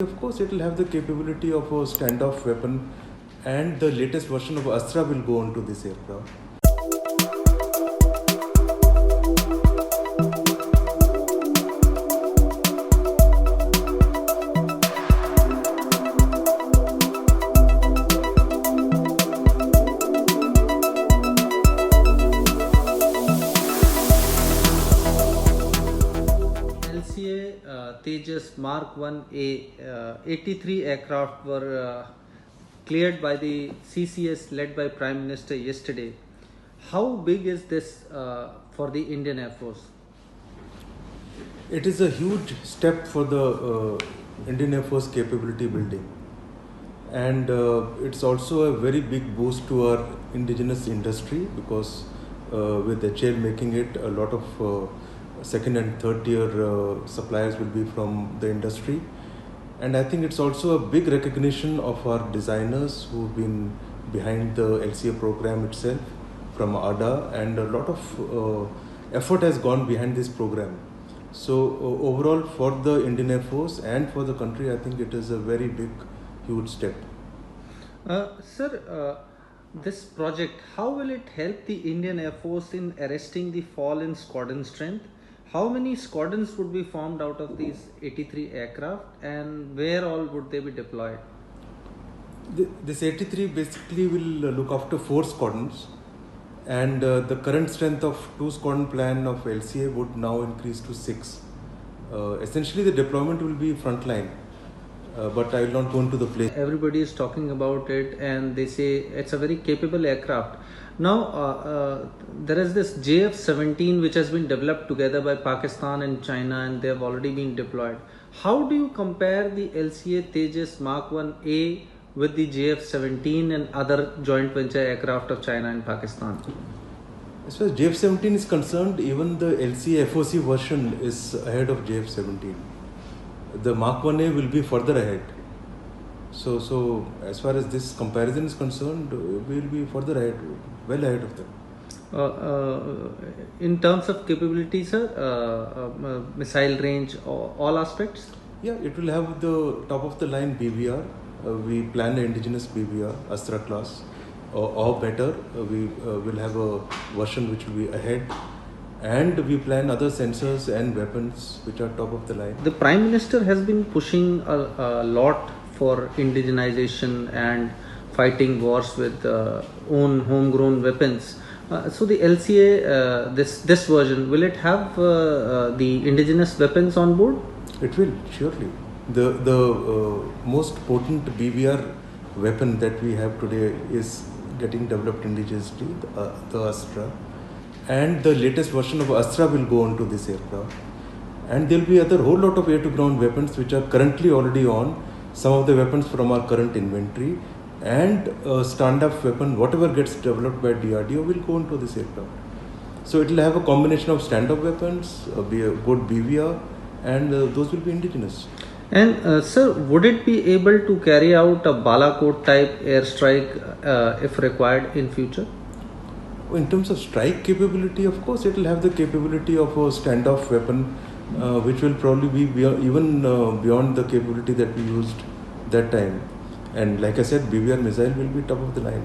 Of course, it will have the capability of a standoff weapon, and the latest version of Astra will go onto this aircraft. LCA Tejas Mark 1A 83 aircraft were cleared by the CCS led by Prime Minister yesterday. How big is this for the Indian Air Force? It is a huge step for the Indian Air Force capability building, and it's also a very big boost to our indigenous industry because with HAL making it, a lot of second and third tier suppliers will be from the industry. And I think it's also a big recognition of our designers who've been behind the LCA program itself from ADA, and a lot of effort has gone behind this program. So overall for the Indian Air Force and for the country, I think it is a very big, huge step. Sir, this project, how will it help the Indian Air Force in arresting the fall in squadron strength? How many squadrons would be formed out of these 83 aircraft, and where all would they be deployed? This 83 basically will look after 4 squadrons, and the current strength of 2 squadron plan of LCA would now increase to 6. Essentially the deployment will be frontline, but I will not go into the place. Everybody is talking about it and they say it's a very capable aircraft. Now there is this JF-17 which has been developed together by Pakistan and China, and they have already been deployed. How do you compare the LCA Tejas Mark 1A with the JF-17 and other joint venture aircraft of China and Pakistan? As far as JF-17 is concerned, even the LCA FOC version is ahead of JF-17. The Mark 1A will be further ahead. So as far as this comparison is concerned, we will be further ahead, well ahead of them. In terms of capability, sir, missile range, all aspects? Yeah, it will have the top of the line BVR. We plan an indigenous BVR, Astra class, or better. We will have a version which will be ahead. And we plan other sensors and weapons which are top of the line. The Prime Minister has been pushing a lot for indigenization and fighting wars with own homegrown weapons. So the LCA, this version, will it have the indigenous weapons on board? It will, surely. The most potent BVR weapon that we have today is getting developed indigenously, the Astra. And the latest version of Astra will go onto this aircraft. And there will be other whole lot of air-to-ground weapons which are currently already on. Some of the weapons from our current inventory, and standoff weapon, whatever gets developed by DRDO, will go into this aircraft. So it will have a combination of standoff weapons, be a good BVR, and those will be indigenous. And sir, would it be able to carry out a Balakot-type airstrike if required in future? In terms of strike capability, of course, it will have the capability of a standoff weapon, which will probably be even beyond the capability that we used that time. And like I said, BVR missile will be top of the line.